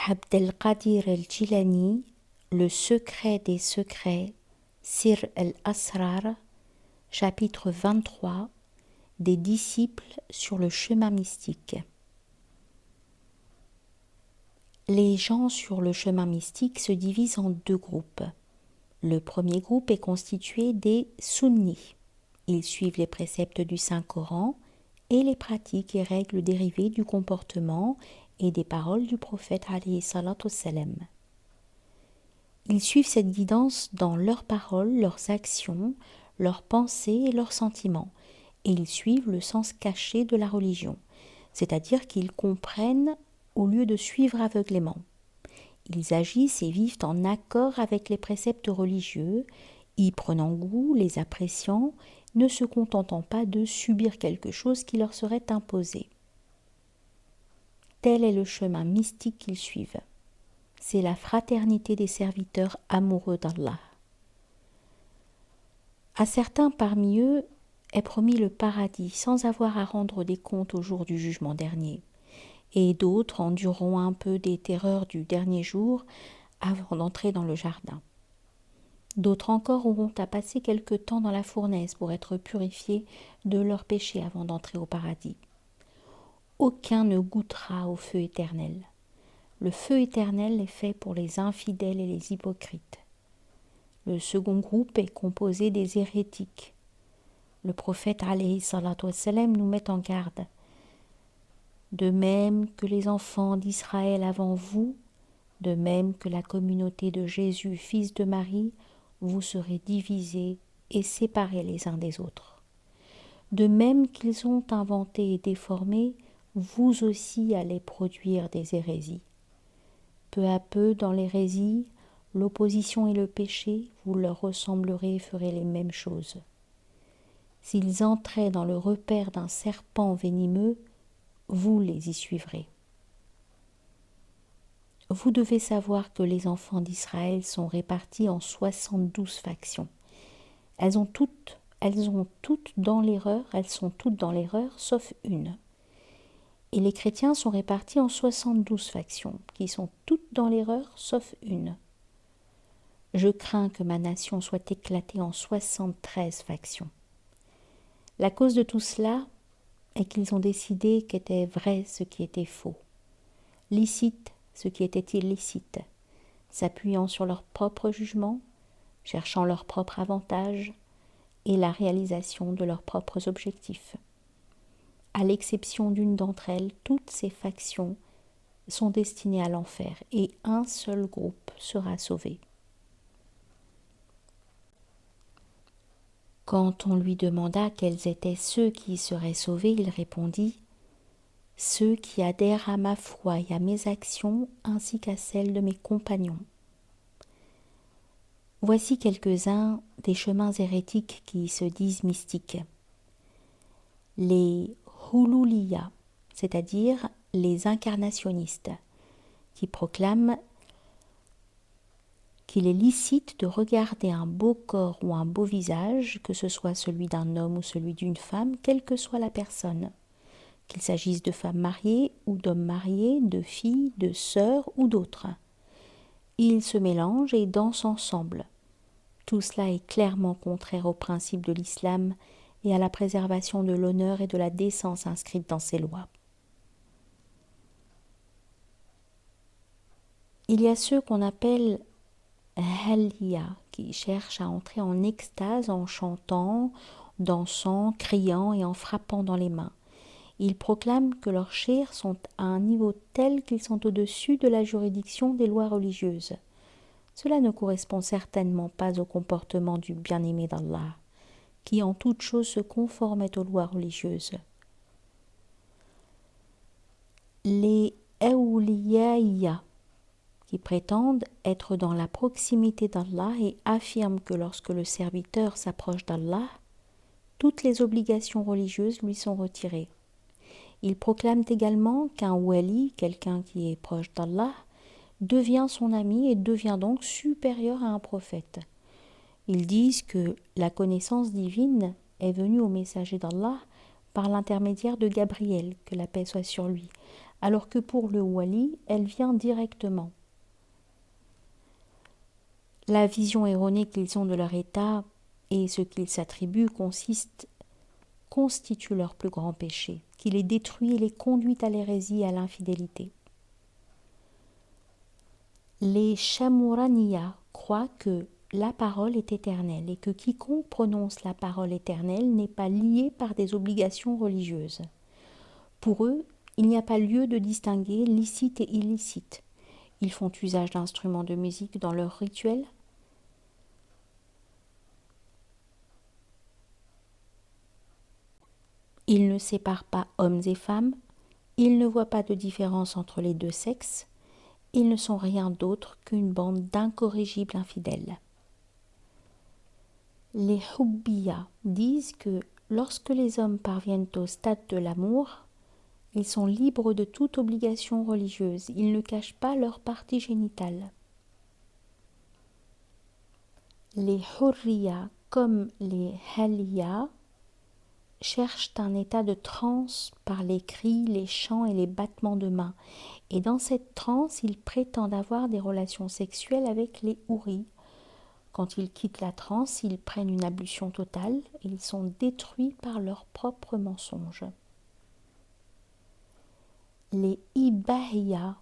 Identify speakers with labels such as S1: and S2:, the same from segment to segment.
S1: Abdelkadir el-Jilani, Le secret des secrets, Sir al-Asrar, chapitre 23, des disciples sur le chemin mystique. Les gens sur le chemin mystique se divisent en deux groupes. Le premier groupe est constitué des sunnis. Ils suivent les préceptes du Saint-Coran et les pratiques et règles dérivées du comportement et des paroles du prophète alayhi salatu wassalam. Ils suivent cette guidance dans leurs paroles, leurs actions, leurs pensées et leurs sentiments, et ils suivent le sens caché de la religion, c'est-à-dire qu'ils comprennent au lieu de suivre aveuglément. Ils agissent et vivent en accord avec les préceptes religieux, y prenant goût, les appréciant, ne se contentant pas de subir quelque chose qui leur serait imposé. Tel est le chemin mystique qu'ils suivent. C'est la fraternité des serviteurs amoureux d'Allah. À certains parmi eux est promis le paradis sans avoir à rendre des comptes au jour du jugement dernier, et d'autres endureront un peu des terreurs du dernier jour avant d'entrer dans le jardin. D'autres encore auront à passer quelque temps dans la fournaise pour être purifiés de leurs péchés avant d'entrer au paradis. Aucun ne goûtera au feu éternel. Le feu éternel est fait pour les infidèles et les hypocrites. Le second groupe est composé des hérétiques. Le prophète alayhi salatu wassalam nous met en garde. De même que les enfants d'Israël avant vous, de même que la communauté de Jésus, fils de Marie, vous serez divisés et séparés les uns des autres. De même qu'ils ont inventé et déformé, vous aussi allez produire des hérésies. Peu à peu, dans l'hérésie, l'opposition et le péché, vous leur ressemblerez et ferez les mêmes choses. S'ils entraient dans le repère d'un serpent venimeux, vous les y suivrez. Vous devez savoir que les enfants d'Israël sont répartis en 72 factions. Elles sont toutes dans l'erreur, sauf une. Et les chrétiens sont répartis en 72 factions, qui sont toutes dans l'erreur, sauf une. Je crains que ma nation soit éclatée en 73 factions. La cause de tout cela est qu'ils ont décidé qu'était vrai ce qui était faux, licite ce qui était illicite, s'appuyant sur leur propre jugement, cherchant leur propre avantage et la réalisation de leurs propres objectifs. À l'exception d'une d'entre elles, toutes ces factions sont destinées à l'enfer et un seul groupe sera sauvé. Quand on lui demanda quels étaient ceux qui seraient sauvés, il répondit « Ceux qui adhèrent à ma foi et à mes actions ainsi qu'à celles de mes compagnons. » Voici quelques-uns des chemins hérétiques qui se disent mystiques. Les Hululiya, c'est-à-dire les incarnationnistes, qui proclament qu'il est licite de regarder un beau corps ou un beau visage, que ce soit celui d'un homme ou celui d'une femme, quelle que soit la personne, qu'il s'agisse de femmes mariées ou d'hommes mariés, de filles, de sœurs ou d'autres. Ils se mélangent et dansent ensemble. Tout cela est clairement contraire aux principes de l'islam et à la préservation de l'honneur et de la décence inscrite dans ses lois. Il y a ceux qu'on appelle Haliya, qui cherchent à entrer en extase en chantant, dansant, criant et en frappant dans les mains. Ils proclament que leurs chirs sont à un niveau tel qu'ils sont au-dessus de la juridiction des lois religieuses. Cela ne correspond certainement pas au comportement du bien-aimé d'Allah, qui en toute chose se conformait aux lois religieuses. Les Awliyaïya, qui prétendent être dans la proximité d'Allah et affirment que lorsque le serviteur s'approche d'Allah, toutes les obligations religieuses lui sont retirées. Ils proclament également qu'un wali, quelqu'un qui est proche d'Allah, devient son ami et devient donc supérieur à un prophète. Ils disent que la connaissance divine est venue au messager d'Allah par l'intermédiaire de Gabriel, que la paix soit sur lui, alors que pour le wali, elle vient directement. La vision erronée qu'ils ont de leur état et ce qu'ils s'attribuent constitue leur plus grand péché, qui les détruit et les conduit à l'hérésie et à l'infidélité. Les Shamuraniya croient que la parole est éternelle et que quiconque prononce la parole éternelle n'est pas lié par des obligations religieuses. Pour eux, il n'y a pas lieu de distinguer licite et illicite. Ils font usage d'instruments de musique dans leurs rituels. Ils ne séparent pas hommes et femmes. Ils ne voient pas de différence entre les deux sexes. Ils ne sont rien d'autre qu'une bande d'incorrigibles infidèles. Les Hubbiya disent que lorsque les hommes parviennent au stade de l'amour, ils sont libres de toute obligation religieuse. Ils ne cachent pas leur partie génitale. Les Hurriya, comme les Haliya, cherchent un état de transe par les cris, les chants et les battements de mains. Et dans cette transe, ils prétendent avoir des relations sexuelles avec les Houris. Quand ils quittent la transe, ils prennent une ablution totale et ils sont détruits par leurs propres mensonges. Les Ibahiya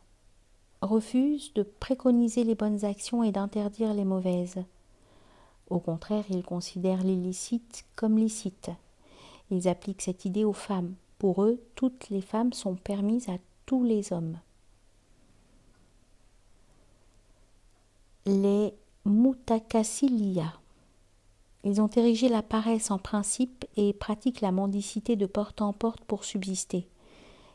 S1: refusent de préconiser les bonnes actions et d'interdire les mauvaises. Au contraire, ils considèrent l'illicite comme licite. Ils appliquent cette idée aux femmes. Pour eux, toutes les femmes sont permises à tous les hommes. Les Mutakasiliya. Ils ont érigé la paresse en principe et pratiquent la mendicité de porte en porte pour subsister.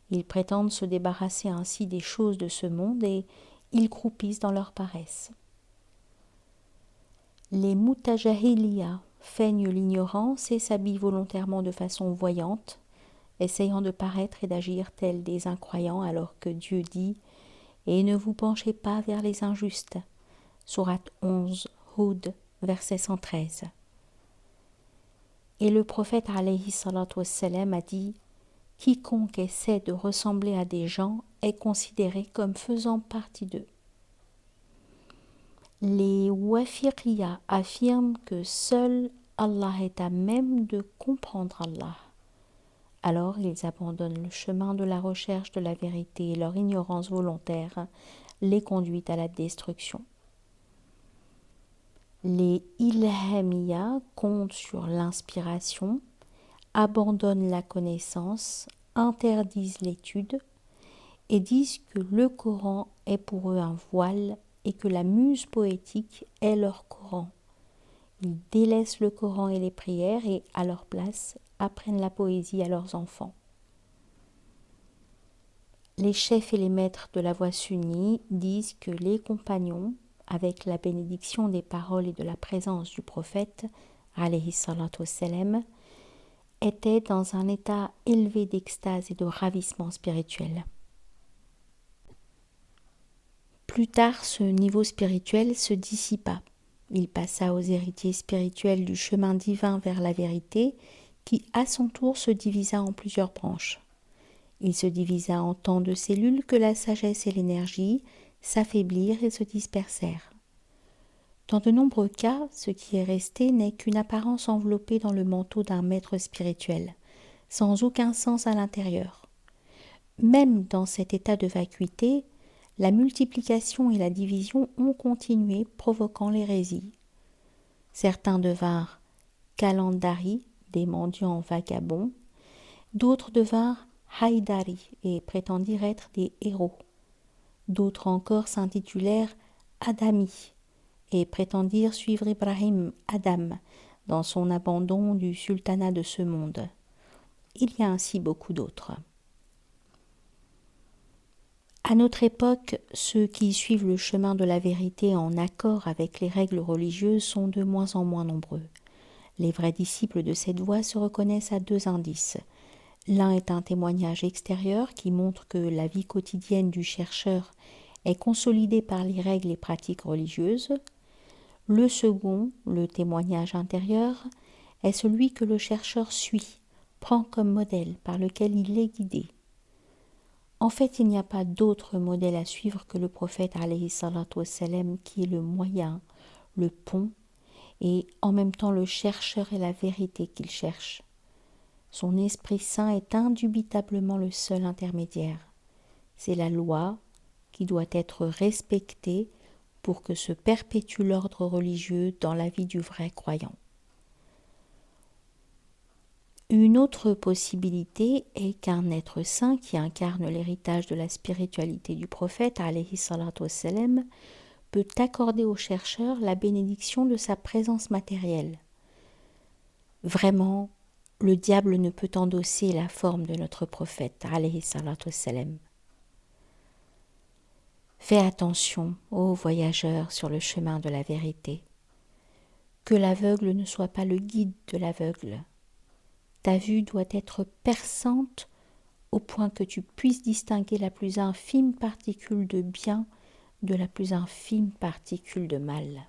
S1: Ils prétendent se débarrasser ainsi des choses de ce monde et ils croupissent dans leur paresse. Les Mutajahiliya feignent l'ignorance et s'habillent volontairement de façon voyante, essayant de paraître et d'agir tels des incroyants alors que Dieu dit « Et ne vous penchez pas vers les injustes » Sourate 11, Hud, verset 113. Et le prophète alayhi salatu wassalam a dit « Quiconque essaie de ressembler à des gens est considéré comme faisant partie d'eux. » Les Wafiqiyya affirment que seul Allah est à même de comprendre Allah. Alors ils abandonnent le chemin de la recherche de la vérité et leur ignorance volontaire les conduit à la destruction. Les Ilhamiyya comptent sur l'inspiration, abandonnent la connaissance, interdisent l'étude et disent que le Coran est pour eux un voile et que la muse poétique est leur Coran. Ils délaissent le Coran et les prières et, à leur place, apprennent la poésie à leurs enfants. Les chefs et les maîtres de la voie sunnie disent que les compagnons, avec la bénédiction des paroles et de la présence du prophète, alayhi salatu wassalam, étaient dans un état élevé d'extase et de ravissement spirituel. Plus tard, ce niveau spirituel se dissipa. Il passa aux héritiers spirituels du chemin divin vers la vérité, qui à son tour se divisa en plusieurs branches. Il se divisa en tant de cellules que la sagesse et l'énergie s'affaiblirent et se dispersèrent. Dans de nombreux cas, ce qui est resté n'est qu'une apparence enveloppée dans le manteau d'un maître spirituel, sans aucun sens à l'intérieur. Même dans cet état de vacuité, la multiplication et la division ont continué, provoquant l'hérésie. Certains devinrent kalandari, des mendiants vagabonds, d'autres devinrent haïdari et prétendirent être des héros. D'autres encore s'intitulèrent Adami et prétendirent suivre Ibrahim Adam dans son abandon du sultanat de ce monde. Il y a ainsi beaucoup d'autres. À notre époque, ceux qui suivent le chemin de la vérité en accord avec les règles religieuses sont de moins en moins nombreux. Les vrais disciples de cette voie se reconnaissent à deux indices. L'un est un témoignage extérieur qui montre que la vie quotidienne du chercheur est consolidée par les règles et pratiques religieuses. Le second, le témoignage intérieur, est celui que le chercheur suit, prend comme modèle, par lequel il est guidé. En fait, il n'y a pas d'autre modèle à suivre que le prophète alayhi salatu wassalam, qui est le moyen, le pont, et en même temps le chercheur et la vérité qu'il cherche. Son Esprit Saint est indubitablement le seul intermédiaire. C'est la loi qui doit être respectée pour que se perpétue l'ordre religieux dans la vie du vrai croyant. Une autre possibilité est qu'un être saint qui incarne l'héritage de la spiritualité du prophète alayhi salatu wassalam peut accorder au chercheur la bénédiction de sa présence matérielle. Vraiment, le diable ne peut endosser la forme de notre prophète alayhi salatu wassalam. Fais attention, ô voyageurs sur le chemin de la vérité. Que l'aveugle ne soit pas le guide de l'aveugle. Ta vue doit être perçante au point que tu puisses distinguer la plus infime particule de bien de la plus infime particule de mal.